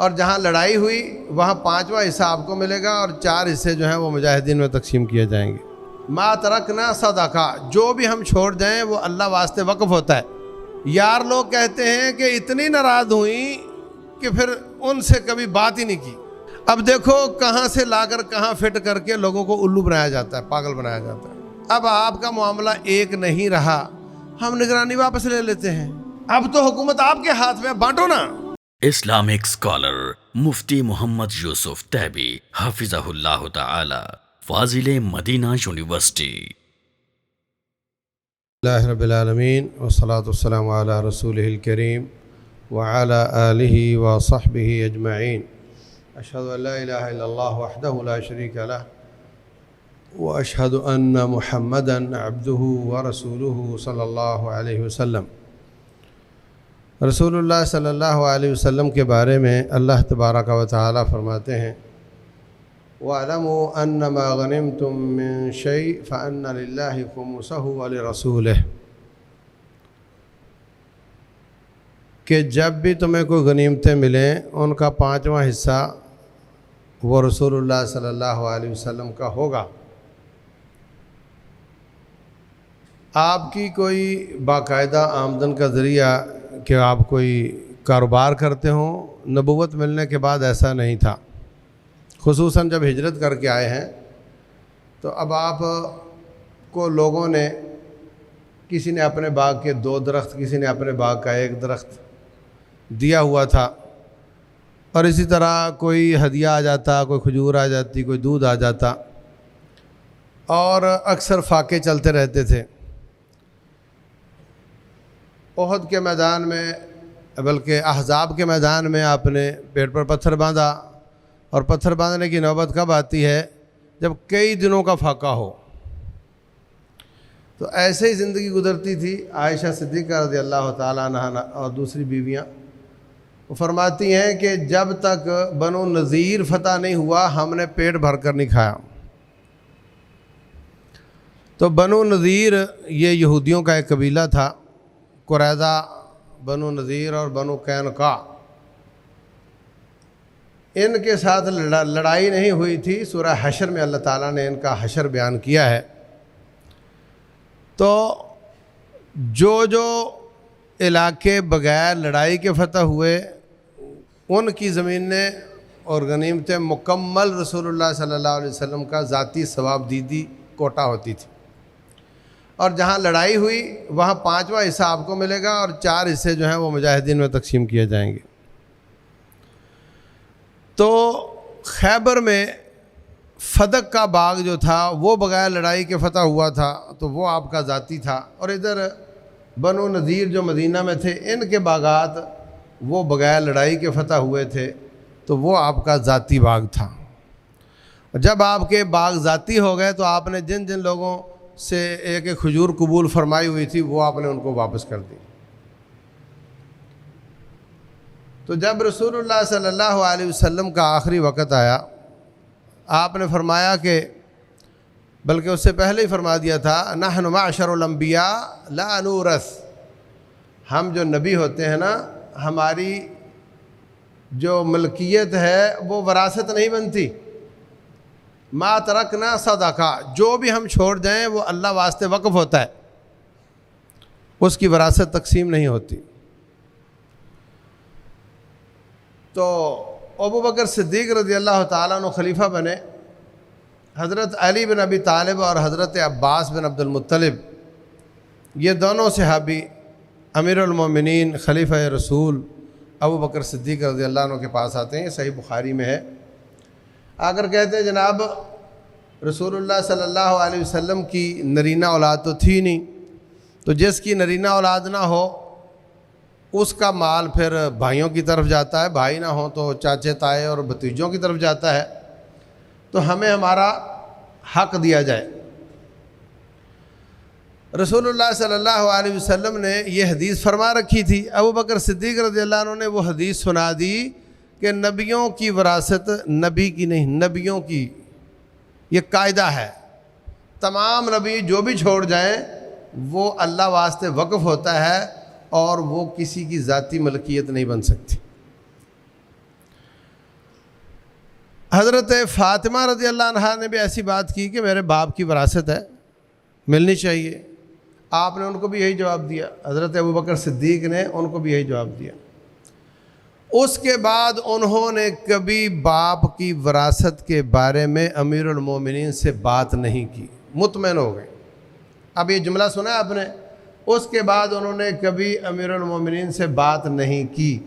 اور جہاں لڑائی ہوئی وہاں 5واں حصہ آپ کو ملے گا، اور 4 حصے جو ہیں وہ مجاہدین میں تقسیم کیے جائیں گے۔ ما ترکنا صدقہ، جو بھی ہم چھوڑ جائیں وہ اللہ واسطے وقف ہوتا ہے۔ یار لوگ کہتے ہیں کہ اتنی ناراض ہوئیں کہ پھر ان سے کبھی بات ہی نہیں کی۔ اب دیکھو کہاں سے لا کر کہاں فٹ کر کے لوگوں کو الو بنایا جاتا ہے، پاگل بنایا جاتا ہے۔ اب آپ کا معاملہ ایک نہیں رہا، ہم نگرانی واپس لے لیتے ہیں۔ اب تو حکومت آپ کے ہاتھ میں، بانٹو نا۔ اسلامک اسکالر مفتی محمد یوسف تیبی حفظہ اللہ تعالی، فاضل مدینہ یونیورسٹی۔ اللہ رب العالمین والصلاة والسلام علی رسولہ الکریم وعلی آلہ وصحبہ اجمعین۔ اشہد ان لا الہ الا اللہ وحدہ لا شریک لہ واشہد ان محمدا عبدہ ورسولہ صلی اللہ علیہ وسلم۔ رسول اللہ صلی اللہ علیہ وسلم کے بارے میں اللہ تبارک و تعالی فرماتے ہیں وَاعْلَمُوا أَنَّمَا غَنِمْتُم مِّن شَيْءٍ فَأَنَّ لِلَّهِ خُمُسَهُ وَلِرَسُولِهِ، کہ جب بھی تمہیں کوئی غنیمتیں ملیں ان کا 5واں حصہ وہ رسول اللہ صلی اللہ علیہ وسلم کا ہوگا۔ آپ کی کوئی باقاعدہ آمدن کا ذریعہ کہ آپ کوئی کاروبار کرتے ہوں، نبوت ملنے کے بعد ایسا نہیں تھا، خصوصاً جب ہجرت کر کے آئے ہیں تو اب آپ کو لوگوں نے، کسی نے اپنے باغ کے 2 درخت، کسی نے اپنے باغ کا 1 درخت دیا ہوا تھا، اور اسی طرح کوئی ہدیہ آ جاتا، کوئی کھجور آ جاتی، کوئی دودھ آ جاتا، اور اکثر فاقے چلتے رہتے تھے۔ احد کے میدان میں، بلکہ احزاب کے میدان میں آپ نے پیٹ پر پتھر باندھا، اور پتھر باندھنے کی نوبت کب آتی ہے؟ جب کئی دنوں کا فاقہ ہو۔ تو ایسے ہی زندگی گزرتی تھی عائشہ صدیقہ رضی اللہ تعالیٰ عنہ اور دوسری بیویاں، وہ فرماتی ہیں کہ جب تک بنو نذیر فتح نہیں ہوا ہم نے پیٹ بھر کر نہیں کھایا۔ تو بنو نذیر یہ یہودیوں کا ایک قبیلہ تھا، قریظہ، بنو نذیر اور بنو قینقاع، ان کے ساتھ لڑائی نہیں ہوئی تھی۔ سورہ حشر میں اللہ تعالیٰ نے ان کا حشر بیان کیا ہے۔ تو جو علاقے بغیر لڑائی کے فتح ہوئے ان کی زمینیں اور غنیمتیں مکمل رسول اللہ صلی اللہ علیہ وسلم کا ذاتی ثواب دیدی کوٹا ہوتی تھی، اور جہاں لڑائی ہوئی وہاں 5واں حصہ آپ کو ملے گا، اور 4 حصے جو ہیں وہ مجاہدین میں تقسیم کیے جائیں گے۔ تو خیبر میں فدق کا باغ جو تھا وہ بغیر لڑائی کے فتح ہوا تھا، تو وہ آپ کا ذاتی تھا، اور ادھر بنو نذیر جو مدینہ میں تھے ان کے باغات وہ بغیر لڑائی کے فتح ہوئے تھے، تو وہ آپ کا ذاتی باغ تھا۔ جب آپ کے باغ ذاتی ہو گئے تو آپ نے جن لوگوں سے ایک کھجور قبول فرمائی ہوئی تھی وہ آپ نے ان کو واپس کر دی۔ تو جب رسول اللہ صلی اللہ علیہ وسلم کا آخری وقت آیا، آپ نے فرمایا کہ، بلکہ اس سے پہلے ہی فرما دیا تھا، نحن معشر الانبیاء لا نورث، ہم جو نبی ہوتے ہیں نا، ہماری جو ملکیت ہے وہ وراثت نہیں بنتی۔ ما ترکنا صدقہ، جو بھی ہم چھوڑ جائیں وہ اللہ واسطے وقف ہوتا ہے، اس کی وراثت تقسیم نہیں ہوتی۔ تو ابو بکر صدیق رضی اللہ تعالیٰ عنہ خلیفہ بنے، حضرت علی بن ابی طالب اور حضرت عباس بن عبد المطلب، یہ دونوں صحابی امیر المومنین خلیفہ رسول ابو بکر صدیق رضی اللہ عنہ کے پاس آتے ہیں، یہ صحیح بخاری میں ہے۔ اگر کہتے ہیں جناب رسول اللہ صلی اللہ علیہ وسلم کی نرینہ اولاد تو تھی نہیں، تو جس کی نرینہ اولاد نہ ہو اس کا مال پھر بھائیوں کی طرف جاتا ہے، بھائی نہ ہوں تو چاچے تائے اور بھتیجوں کی طرف جاتا ہے، تو ہمیں ہمارا حق دیا جائے۔ رسول اللہ صلی اللہ علیہ وسلم نے یہ حدیث فرما رکھی تھی، ابو بکر صدیق رضی اللہ عنہ نے وہ حدیث سنا دی کہ نبیوں کی وراثت نبی کی نہیں، نبیوں کی، یہ قاعدہ ہے، تمام نبی جو بھی چھوڑ جائیں وہ اللہ واسطے وقف ہوتا ہے، اور وہ کسی کی ذاتی ملکیت نہیں بن سکتی۔ حضرت فاطمہ رضی اللہ عنہا نے بھی ایسی بات کی کہ میرے باپ کی وراثت ہے، ملنی چاہیے۔ آپ نے ان کو بھی یہی جواب دیا، حضرت ابوبکر صدیق نے ان کو بھی یہی جواب دیا۔ اس کے بعد انہوں نے کبھی باپ کی وراثت کے بارے میں امیر المومنین سے بات نہیں کی، مطمئن ہو گئے۔ اب یہ جملہ سنا آپ نے، اس کے بعد انہوں نے کبھی امیر المومنین سے بات نہیں کی۔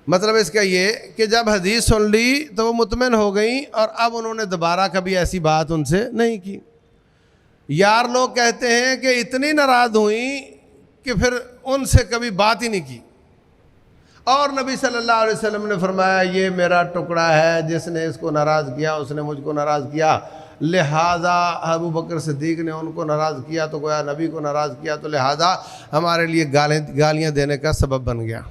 مطلب اس کا یہ کہ جب حدیث سن لی تو وہ مطمئن ہو گئیں، اور اب انہوں نے دوبارہ کبھی ایسی بات ان سے نہیں کی۔ یار لوگ کہتے ہیں کہ اتنی ناراض ہوئیں کہ پھر ان سے کبھی بات ہی نہیں کی، اور نبی صلی اللہ علیہ وسلم نے فرمایا یہ میرا ٹکڑا ہے، جس نے اس کو ناراض کیا اس نے مجھ کو ناراض کیا، لہذا ابوبکر صدیق نے ان کو ناراض کیا تو گویا نبی کو ناراض کیا، تو لہذا ہمارے لیے گالیاں دینے کا سبب بن گیا۔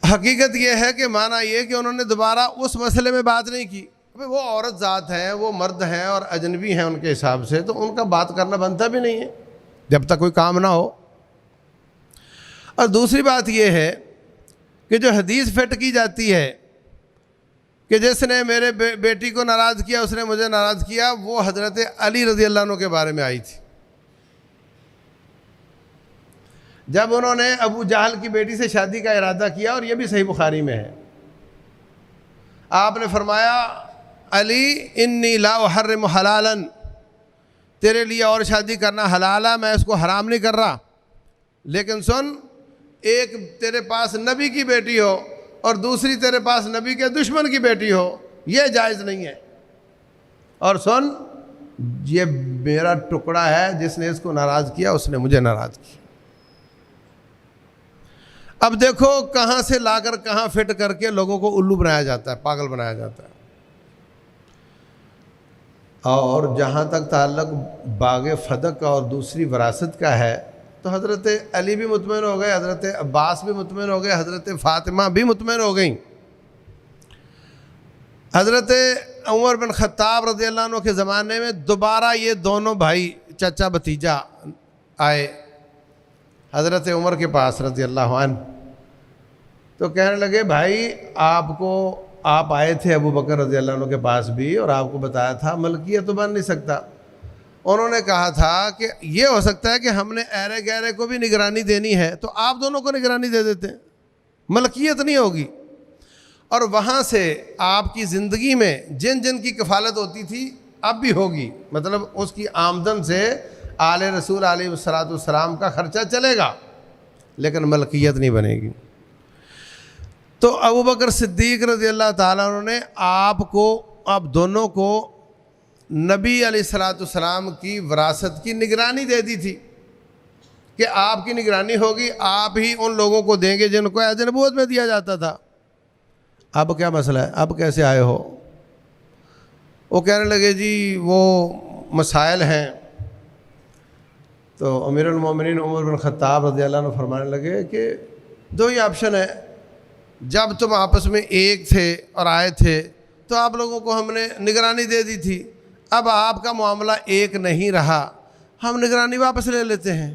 حقیقت یہ ہے کہ معنی یہ کہ انہوں نے دوبارہ اس مسئلے میں بات نہیں کی۔ وہ عورت ذات ہیں، وہ مرد ہیں اور اجنبی ہیں ان کے حساب سے، تو ان کا بات کرنا بنتا بھی نہیں ہے جب تک کوئی کام نہ ہو۔ اور دوسری بات یہ ہے کہ جو حدیث فٹ کی جاتی ہے کہ جس نے میرے بیٹی کو ناراض کیا اس نے مجھے ناراض کیا، وہ حضرت علی رضی اللہ عنہ کے بارے میں آئی تھی۔ جب انہوں نے ابو جہل کی بیٹی سے شادی کا ارادہ کیا، اور یہ بھی صحیح بخاری میں ہے، آپ نے فرمایا علی انی لا احرم حلالا، تیرے لیے اور شادی کرنا حلال ہے، میں اس کو حرام نہیں کر رہا، لیکن سن، ایک تیرے پاس نبی کی بیٹی ہو اور دوسری تیرے پاس نبی کے دشمن کی بیٹی ہو، یہ جائز نہیں ہے، اور سن یہ میرا ٹکڑا ہے، جس نے اس کو ناراض کیا اس نے مجھے ناراض کیا۔ اب دیکھو کہاں سے لا کر کہاں فٹ کر کے لوگوں کو الو بنایا جاتا ہے، پاگل بنایا جاتا ہے۔ اور جہاں تک تعلق باغ فدق کا اور دوسری وراثت کا ہے تو حضرت علی بھی مطمئن ہو گئے، حضرت عباس بھی مطمئن ہو گئے، حضرت فاطمہ بھی مطمئن ہو گئیں۔ حضرت عمر بن خطاب رضی اللہ عنہ کے زمانے میں دوبارہ یہ دونوں بھائی چچا بھتیجا آئے حضرت عمر کے پاس رضی اللہ عنہ، تو کہنے لگے بھائی آپ آئے تھے ابو بکر رضی اللہ عنہ کے پاس بھی، اور آپ کو بتایا تھا ملکیت تو بن نہیں سکتا۔ انہوں نے کہا تھا کہ یہ ہو سکتا ہے کہ ہم نے ایرے گہرے کو بھی نگرانی دینی ہے تو آپ دونوں کو نگرانی دے دیتے ہیں، ملکیت نہیں ہوگی۔ اور وہاں سے آپ کی زندگی میں جن جن کی کفالت ہوتی تھی اب بھی ہوگی، مطلب اس کی آمدن سے آل رسول علیہ والسلام کا خرچہ چلے گا، لیکن ملکیت نہیں بنے گی۔ تو ابوبکر صدیق رضی اللہ تعالیٰ عنہ نے آپ دونوں کو نبی علیہ السلام کی وراثت کی نگرانی دے دی تھی کہ آپ کی نگرانی ہوگی، آپ ہی ان لوگوں کو دیں گے جن کو عہد نبوت میں دیا جاتا تھا۔ اب کیا مسئلہ ہے، اب کیسے آئے ہو؟ وہ کہنے لگے جی وہ مسائل ہیں۔ تو امیر المومنین عمر بن خطاب رضی اللہ عنہ فرمانے لگے کہ دو ہی آپشن ہے، جب تم آپس میں ایک تھے اور آئے تھے تو آپ لوگوں کو ہم نے نگرانی دے دی تھی، اب آپ کا معاملہ ایک نہیں رہا، ہم نگرانی واپس لے لیتے ہیں،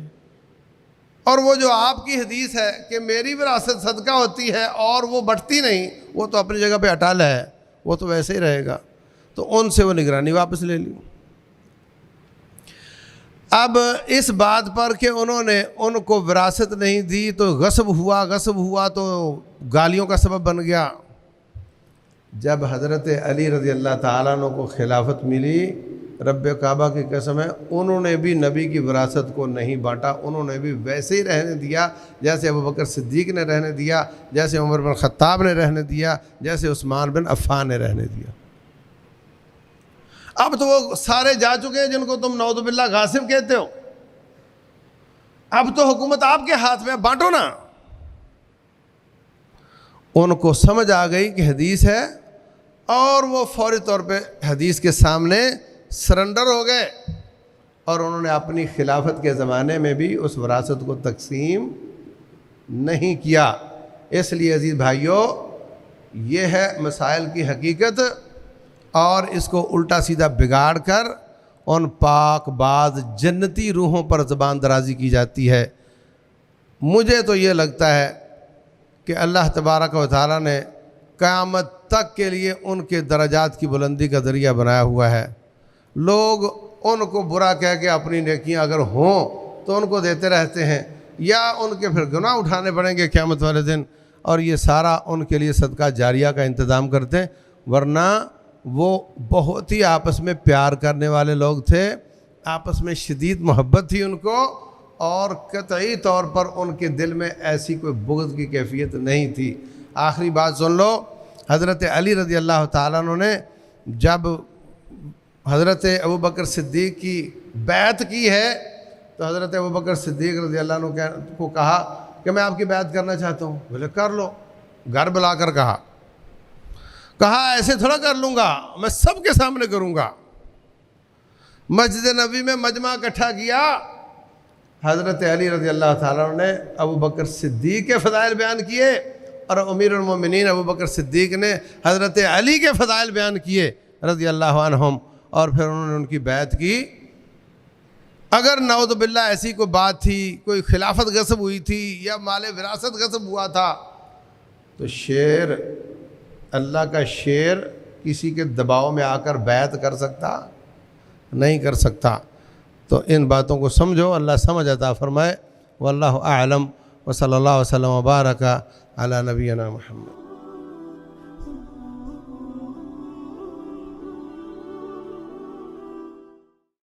اور وہ جو آپ کی حدیث ہے کہ میری وراثت صدقہ ہوتی ہے اور وہ بٹتی نہیں، وہ تو اپنی جگہ پہ اٹل ہے، وہ تو ویسے ہی رہے گا، تو ان سے وہ نگرانی واپس لے لی۔ اب اس بات پر کہ انہوں نے ان کو وراثت نہیں دی تو غصب ہوا تو گالیوں کا سبب بن گیا۔ جب حضرت علی رضی اللہ تعالیٰ عنہ کو خلافت ملی، رب کعبہ کی قسم ہے انہوں نے بھی نبی کی وراثت کو نہیں بانٹا، انہوں نے بھی ویسے ہی رہنے دیا جیسے ابوبکر صدیق نے رہنے دیا، جیسے عمر بن خطاب نے رہنے دیا، جیسے عثمان بن عفان نے رہنے دیا۔ اب تو وہ سارے جا چکے ہیں جن کو تم نعوذ باللہ غاصب کہتے ہو، اب تو حکومت آپ کے ہاتھ میں، بانٹو نا۔ ان کو سمجھ آ گئی کہ حدیث ہے، اور وہ فوری طور پہ حدیث کے سامنے سرنڈر ہو گئے، اور انہوں نے اپنی خلافت کے زمانے میں بھی اس وراثت کو تقسیم نہیں کیا۔ اس لیے عزیز بھائیوں، یہ ہے مسائل کی حقیقت، اور اس کو الٹا سیدھا بگاڑ کر ان پاک باز جنتی روحوں پر زبان درازی کی جاتی ہے۔ مجھے تو یہ لگتا ہے کہ اللہ تبارک و تعالیٰ نے قیامت تک کے لیے ان کے درجات کی بلندی کا ذریعہ بنایا ہوا ہے۔ لوگ ان کو برا کہہ کے اپنی نیکیاں اگر ہوں تو ان کو دیتے رہتے ہیں، یا ان کے پھر گناہ اٹھانے پڑیں گے قیامت والے دن، اور یہ سارا ان کے لیے صدقہ جاریہ کا انتظام کرتے ہیں۔ ورنہ وہ بہت ہی آپس میں پیار کرنے والے لوگ تھے، آپس میں شدید محبت تھی ان کو، اور قطعی طور پر ان کے دل میں ایسی کوئی بغض کی کیفیت نہیں تھی۔ آخری بات سن لو، حضرت علی رضی اللہ تعالیٰ عنہ نے جب حضرت ابوبکر صدیق کی بیعت کی ہے تو حضرت ابوبکر صدیق رضی اللہ عنہ کو کہا کہ میں آپ کی بیعت کرنا چاہتا ہوں۔ بولے کر لو، گھر بلا کر کہا ایسے تھوڑا کر لوں گا، میں سب کے سامنے کروں گا۔ مسجد نبوی میں مجمع اکٹھا کیا، حضرت علی رضی اللہ تعالیٰ عنہ نے ابوبکر صدیق کے فضائل بیان کیے، اور امیر المومنین ابوبکر صدیق نے حضرت علی کے فضائل بیان کیے رضی اللہ عنہم، اور پھر انہوں نے ان کی بیعت کی۔ اگر نعوذ باللہ ایسی کوئی بات تھی، کوئی خلافت غصب ہوئی تھی یا مال وراثت غصب ہوا تھا، تو شیر، اللہ کا شیر کسی کے دباؤ میں آ کر بیعت کر سکتا نہیں کر سکتا۔ تو ان باتوں کو سمجھو، اللہ سمجھ عطا فرمائے۔ واللہ اعلم، وصلی اللہ وسلم وبارک علی نبینا محمد۔